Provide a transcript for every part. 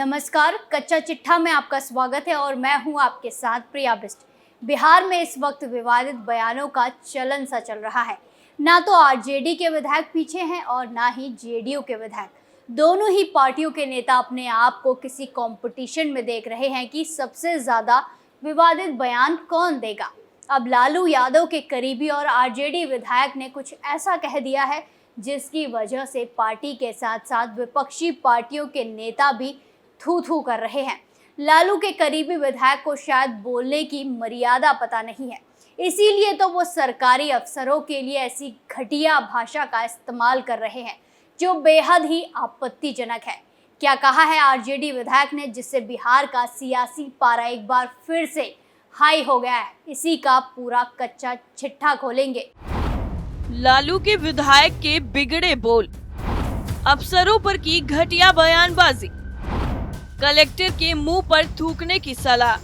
नमस्कार, कच्चा चिट्ठा में आपका स्वागत है और मैं हूं आपके साथ प्रिया बिस्ट। बिहार में इस वक्त विवादित बयानों का चलन सा चल रहा है। ना तो आरजेडी के विधायक पीछे हैं और ना ही जेडीयू के विधायक। दोनों ही पार्टियों के नेता अपने आप को किसी कंपटीशन में देख रहे हैं कि सबसे ज्यादा विवादित बयान कौन देगा। अब लालू यादव के करीबी और आरजेडी विधायक ने कुछ ऐसा कह दिया है जिसकी वजह से पार्टी के साथ साथ विपक्षी पार्टियों के नेता भी थू थू कर रहे हैं। लालू के करीबी विधायक को शायद बोलने की मर्यादा पता नहीं है, इसीलिए तो वो सरकारी अफसरों के लिए ऐसी घटिया भाषा का इस्तेमाल कर रहे हैं जो बेहद ही आपत्तिजनक है। क्या कहा है आरजेडी विधायक ने जिससे बिहार का सियासी पारा एक बार फिर से हाई हो गया है, इसी का पूरा कच्चा चिट्ठा खोलेंगे। लालू के विधायक के बिगड़े बोल, अफसरों पर की घटिया बयानबाजी, कलेक्टर के मुंह पर थूकने की सलाह,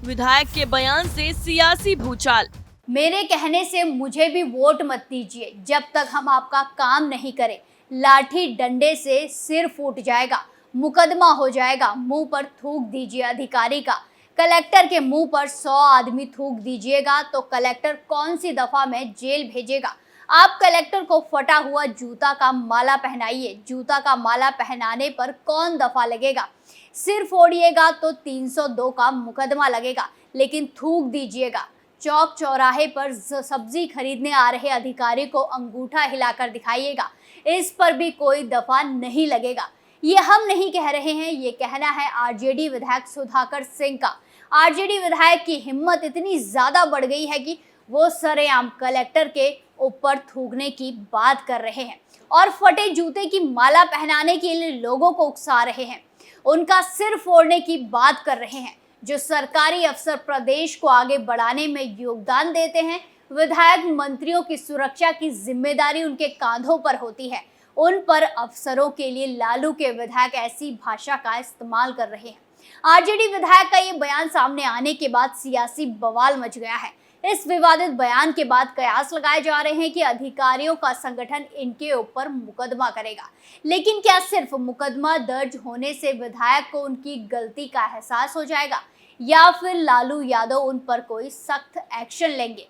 विधायक के बयान से सियासी भूचाल। मेरे कहने से मुझे भी वोट मत दीजिए, जब तक हम आपका काम नहीं करें लाठी डंडे से सिर फूट जाएगा, मुकदमा हो जाएगा। मुंह पर थूक दीजिए अधिकारी का, कलेक्टर के मुंह पर 100 आदमी थूक दीजिएगा तो कलेक्टर कौन सी दफा में जेल भेजेगा। आप कलेक्टर को फटा हुआ जूता का माला पहनाइए, जूता का माला पहनाने पर कौन दफा लगेगा। सिर फोड़िएगा तो 302 का मुकदमा लगेगा, लेकिन थूक दीजिएगा। चौक चौराहे पर सब्जी खरीदने आ रहे अधिकारी को अंगूठा हिलाकर दिखाइएगा, इस पर भी कोई दफा नहीं लगेगा। ये हम नहीं कह रहे हैं, ये कहना है आरजेडी विधायक सुधाकर सिंह का। आरजेडी विधायक की हिम्मत इतनी ज्यादा बढ़ गई है कि वो सरेआम कलेक्टर के ऊपर थूकने की बात कर रहे हैं और फटे जूते की माला पहनाने के लिए लोगों को उकसा रहे हैं, उनका सिर फोड़ने की बात कर रहे हैं। जो सरकारी अफसर प्रदेश को आगे बढ़ाने में योगदान देते हैं, विधायक मंत्रियों की सुरक्षा की जिम्मेदारी उनके कांधों पर होती है, उन पर अफसरों के लिए लालू के विधायक ऐसी भाषा का इस्तेमाल कर रहे हैं। आरजेडी विधायक का ये बयान सामने आने के बाद सियासी बवाल मच गया है। इस विवादित बयान के बाद कयास लगाए जा रहे हैं कि अधिकारियों का संगठन इनके ऊपर मुकदमा करेगा, लेकिन क्या सिर्फ मुकदमा दर्ज होने से विधायक को उनकी गलती का एहसास हो जाएगा या फिर लालू यादव उन पर कोई सख्त एक्शन लेंगे।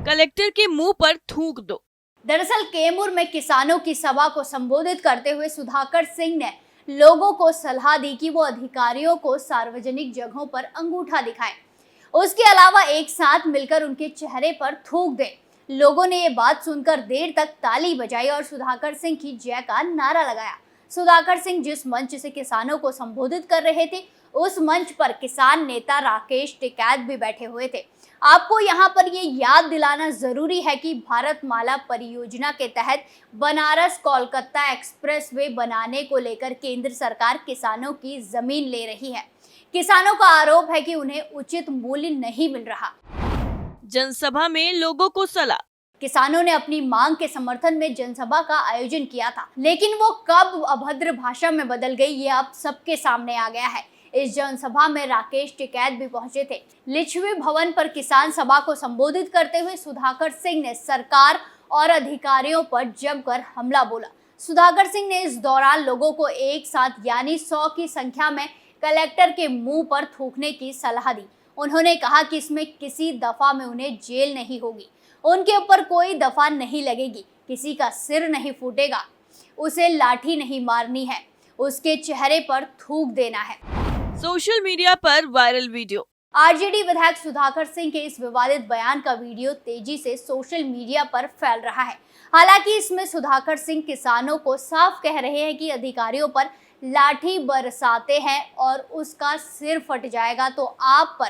कलेक्टर के मुंह पर थूक दो। दरअसल कैमूर में किसानों की सभा को संबोधित करते हुए सुधाकर सिंह ने लोगों को सलाह दी कि वो अधिकारियों को सार्वजनिक जगहों पर अंगूठा दिखाएं, उसके अलावा एक साथ मिलकर उनके चेहरे पर थूक दें। लोगों ने ये बात सुनकर देर तक ताली बजाई और सुधाकर सिंह की जय का नारा लगाया। सुधाकर सिंह जिस मंच से किसानों को संबोधित कर रहे थे, उस मंच पर किसान नेता राकेश टिकैत भी बैठे हुए थे। आपको यहाँ पर ये याद दिलाना जरूरी है कि भारतमाला परियोजना के तहत बनारस कोलकाता एक्सप्रेसवे बनाने को लेकर केंद्र सरकार किसानों की जमीन ले रही है। किसानों का आरोप है कि उन्हें उचित मूल्य नहीं मिल रहा। जनसभा में लोगों को सलाह। किसानों ने अपनी मांग के समर्थन में जनसभा का आयोजन किया था, लेकिन वो कब अभद्र भाषा में बदल गई ये अब सबके सामने आ गया है। इस जनसभा में राकेश टिकैत भी पहुंचे थे। लिच्छवी भवन पर किसान सभा को संबोधित करते हुए सुधाकर सिंह ने सरकार और अधिकारियों पर जमकर हमला बोला। सुधाकर सिंह ने इस दौरान लोगों को एक साथ यानी 100 की संख्या में कलेक्टर के मुंह पर थूकने की सलाह दी। उन्होंने कहा कि इसमें किसी दफा में उन्हें जेल नहीं होगी, उनके ऊपर कोई दफा नहीं लगेगी, किसी का सिर नहीं फूटेगा, उसे लाठी नहीं मारनी है, उसके चेहरे पर थूक देना है। सोशल मीडिया पर वायरल वीडियो। आरजेडी विधायक सुधाकर सिंह के इस विवादित बयान का वीडियो तेजी से सोशल मीडिया पर फैल रहा है। हालांकि इसमें सुधाकर सिंह किसानों को साफ कह रहे हैं कि अधिकारियों पर लाठी बरसाते हैं और उसका सिर फट जाएगा तो आप पर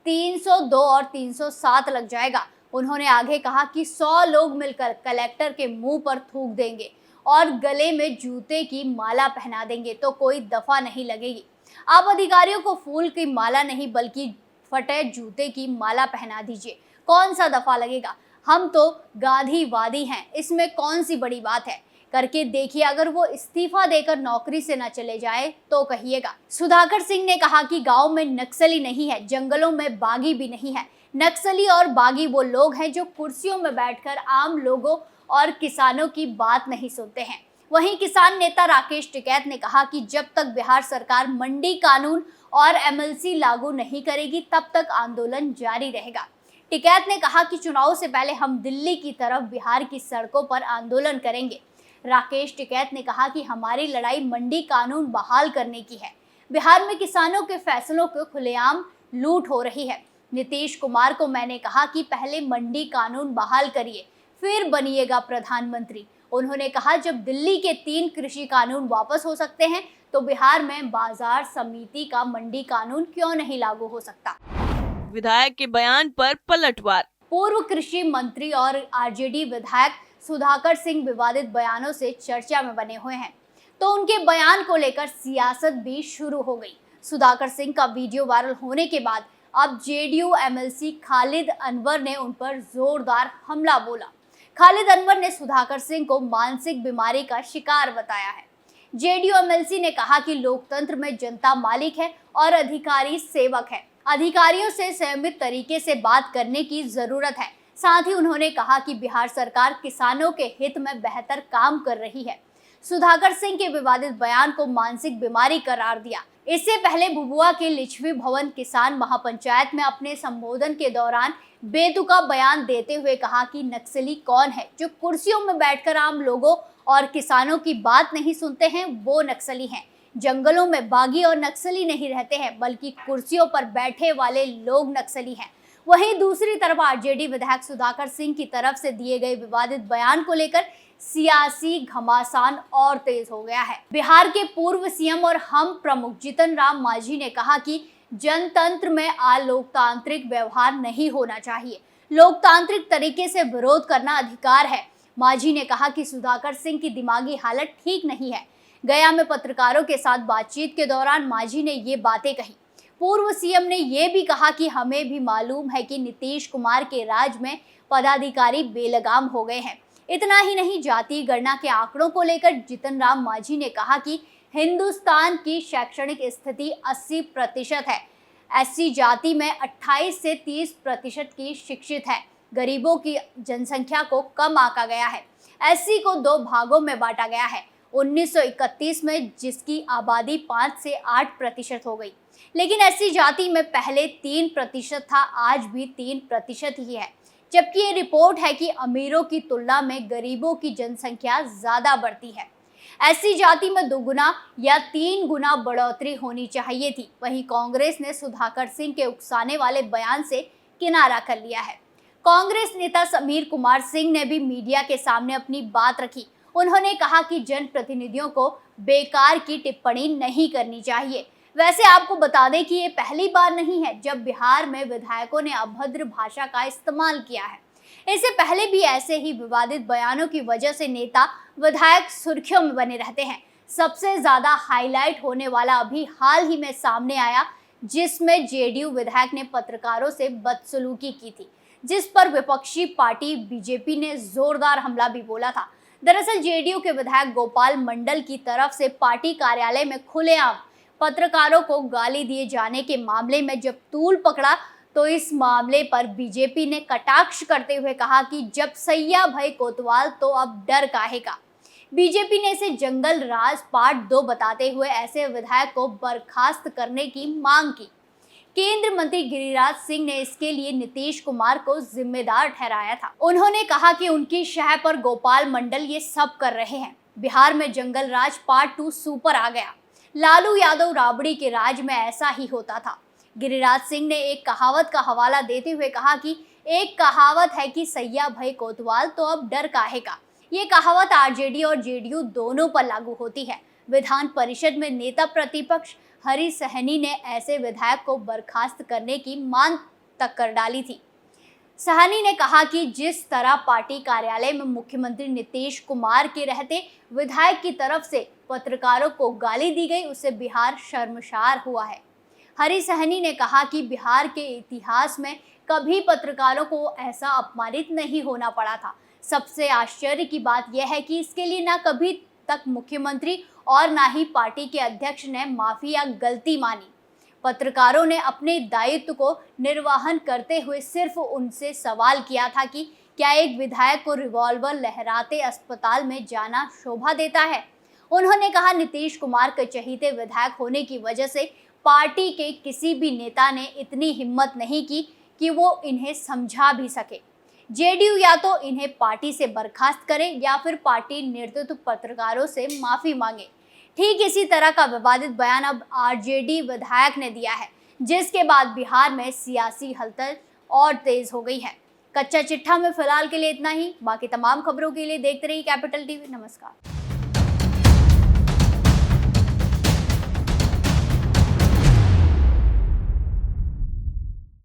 302 और 307 लग जाएगा। उन्होंने आगे कहा कि 100 लोग मिलकर कलेक्टर के मुंह पर थूक देंगे और गले में जूते की माला पहना देंगे तो कोई दफा नहीं लगेगी। आप अधिकारियों को फूल की माला नहीं बल्कि फटे जूते की माला पहना दीजिए, कौन सा दफा लगेगा। हम तो गांधीवादी हैं, इसमें कौन सी बड़ी बात है, करके देखिए। अगर वो इस्तीफा देकर नौकरी से न चले जाए तो कहिएगा। सुधाकर सिंह ने कहा कि गांव में नक्सली नहीं है, जंगलों में बागी भी नहीं है। नक्सली और बागी वो लोग हैं जो कुर्सियों में बैठकर आम लोगों और किसानों की बात नहीं सुनते हैं। वहीं किसान नेता राकेश टिकैत ने कहा कि जब तक बिहार सरकार मंडी कानून और एमएलसी लागू नहीं करेगी तब तक आंदोलन जारी रहेगा। टिकैत ने कहा कि चुनाव से पहले हम दिल्ली की तरफ बिहार की सड़कों पर आंदोलन करेंगे। राकेश टिकैत ने कहा कि हमारी लड़ाई मंडी कानून बहाल करने की है। बिहार में किसानों के फैसलों को खुलेआम लूट हो रही है। नीतीश कुमार को मैंने कहा कि पहले मंडी कानून बहाल करिए, फिर बनिएगा प्रधानमंत्री। उन्होंने कहा जब दिल्ली के 3 कृषि कानून वापस हो सकते हैं तो बिहार में बाजार समिति का मंडी कानून क्यों नहीं लागू हो सकता। विधायक के बयान पर पलटवार। पूर्व कृषि मंत्री और आरजेडी विधायक सुधाकर सिंह विवादित बयानों से चर्चा में बने हुए हैं, तो उनके बयान को लेकर सियासत भी शुरू हो गई। सुधाकर सिंह का वीडियो वायरल होने के बाद अब जेडीयू एमएलसी खालिद अनवर ने उन पर जोरदार हमला बोला। खालिद अनवर ने सुधाकर सिंह को मानसिक बीमारी का शिकार बताया है। जेडीयू एमएलसी ने कहा कि लोकतंत्र में जनता मालिक है और अधिकारी सेवक है। अधिकारियों से संयमित तरीके से बात करने की जरूरत है। साथ ही उन्होंने कहा कि बिहार सरकार किसानों के हित में बेहतर काम कर रही है। सुधाकर सिंह के विवादित बयान को मानसिक बीमारी करार दिया। इससे पहले भभुआ के लिच्छवी भवन किसान महापंचायत में अपने संबोधन के दौरान बेतुका बयान देते हुए कहा कि नक्सली कौन है, जो कुर्सियों में बैठकर आम लोगों और किसानों की बात नहीं सुनते हैं, वो नक्सली हैं। जंगलों में बागी और नक्सली नहीं रहते हैं, बल्कि कुर्सियों पर बैठे वाले लोग नक्सली हैं। वहीं दूसरी तरफ आरजेडी विधायक सुधाकर सिंह की तरफ से दिए गए विवादित बयान को लेकर सियासी घमासान और तेज हो गया है। बिहार के पूर्व सीएम और हम प्रमुख जीतन राम मांझी ने कहा कि जनतंत्र में अलोकतांत्रिक व्यवहार नहीं होना चाहिए। लोकतांत्रिक तरीके से विरोध करना अधिकार है। मांझी ने कहा कि सुधाकर सिंह की दिमागी हालत ठीक नहीं है। गया में पत्रकारों के साथ बातचीत के दौरान मांझी ने ये बातें कही। पूर्व सीएम ने यह भी कहा कि हमें भी मालूम है कि नीतीश कुमार के राज में पदाधिकारी बेलगाम हो गए हैं। इतना ही नहीं, जाति गणना के आंकड़ों को लेकर जीतन राम मांझी ने कहा कि हिंदुस्तान की शैक्षणिक स्थिति 80% है। एससी जाति में 28 से 30% की शिक्षित है। गरीबों की जनसंख्या को कम आंका गया है। एससी को 2 भागों में बांटा गया है। 1931 में जिसकी आबादी 5 से 8% हो गई, लेकिन एससी जाति में पहले 3% था, आज भी 3% ही है। जबकि ये रिपोर्ट है कि अमीरों की तुलना में गरीबों की जनसंख्या ज्यादा बढ़ती है। एससी जाति में 2 गुना या 3 गुना बढ़ोतरी होनी चाहिए थी। वहीं कांग्रेस ने सुधाकर सिंह के उकसाने वाले बयान से किनारा कर लिया है। कांग्रेस नेता समीर कुमार सिंह ने भी मीडिया के सामने अपनी बात रखी। उन्होंने कहा कि जनप्रतिनिधियों को बेकार की टिप्पणी नहीं करनी चाहिए। वैसे आपको बता दें कि ये पहली बार नहीं है जब बिहार में विधायकों ने अभद्र भाषा का इस्तेमाल किया है। इससे पहले भी ऐसे ही विवादित बयानों की वजह से नेता विधायक सुर्खियों में बने रहते हैं। सबसे ज्यादा हाईलाइट होने वाला अभी हाल ही में सामने आया, जिसमें जेडीयू विधायक ने पत्रकारों से बदसलूकी की थी, जिस पर विपक्षी पार्टी बीजेपी ने जोरदार हमला भी बोला था। दरअसल जेडीयू के विधायक गोपाल मंडल की तरफ से पार्टी कार्यालय में खुलेआम पत्रकारों को गाली दिए जाने के मामले में जब तूल पकड़ा तो इस मामले पर बीजेपी ने कटाक्ष करते हुए कहा कि जब सैया भय कोतवाल तो अब डर काहे का। बीजेपी ने इसे जंगल राज पार्ट 2 बताते हुए ऐसे विधायक को बर्खास्त करने की मांग की। केंद्रीय मंत्री गिरिराज सिंह ने इसके लिए नीतीश कुमार को जिम्मेदार ठहराया था। उन्होंने कहा कि उनकी शह पर गोपाल मंडल ये सब कर रहे हैं। बिहार में जंगल राज पार्ट 2 सुपर आ गया। लालू यादव राबड़ी के राज में ऐसा ही होता था। गिरिराज सिंह ने एक कहावत का हवाला देते हुए कहा कि एक कहावत है कि सैया भय कोतवाल तो अब डर काहे का। ये कहावत आरजेडी और जेडीयू दोनों पर लागू होती है। विधान परिषद में नेता प्रतिपक्ष हरी सहनी ने ऐसे विधायक को बर्खास्त करने की मांग तक कर डाली थी। सहनी ने कहा कि जिस तरह पार्टी कार्यालय में मुख्यमंत्री नीतीश कुमार के रहते विधायक की तरफ से पत्रकारों को गाली दी गई, उससे बिहार शर्मसार हुआ है। हरी सहनी ने कहा कि बिहार के इतिहास में कभी पत्रकारों को ऐसा अपमानित नहीं होना पड़ा था। सबसे आश्चर्य की बात यह है कि इसके लिए ना कभी तक मुख्यमंत्री और ना ही पार्टी के अध्यक्ष ने माफी या गलती मानी। पत्रकारों ने अपने दायित्व को निर्वहन करते हुए सिर्फ उनसे सवाल किया था कि क्या एक विधायक को रिवॉल्वर लहराते अस्पताल में जाना शोभा देता है? उन्होंने कहा, नीतीश कुमार के चहीते विधायक होने की वजह से पार्टी के किसी भी नेता ने इतनी हिम्मत नहीं की कि वो इन्हें समझा भी सके। जेडीयू या तो इन्हें पार्टी से बर्खास्त करे या फिर पार्टी नेतृत्व पत्रकारों से माफी मांगे। ठीक इसी तरह का विवादित बयान अब आरजेडी विधायक ने दिया है, जिसके बाद बिहार में सियासी हलचल और तेज हो गई है। कच्चा चिट्ठा में फिलहाल के लिए इतना ही। बाकी तमाम खबरों के लिए देखते रहिए कैपिटल टीवी। नमस्कार।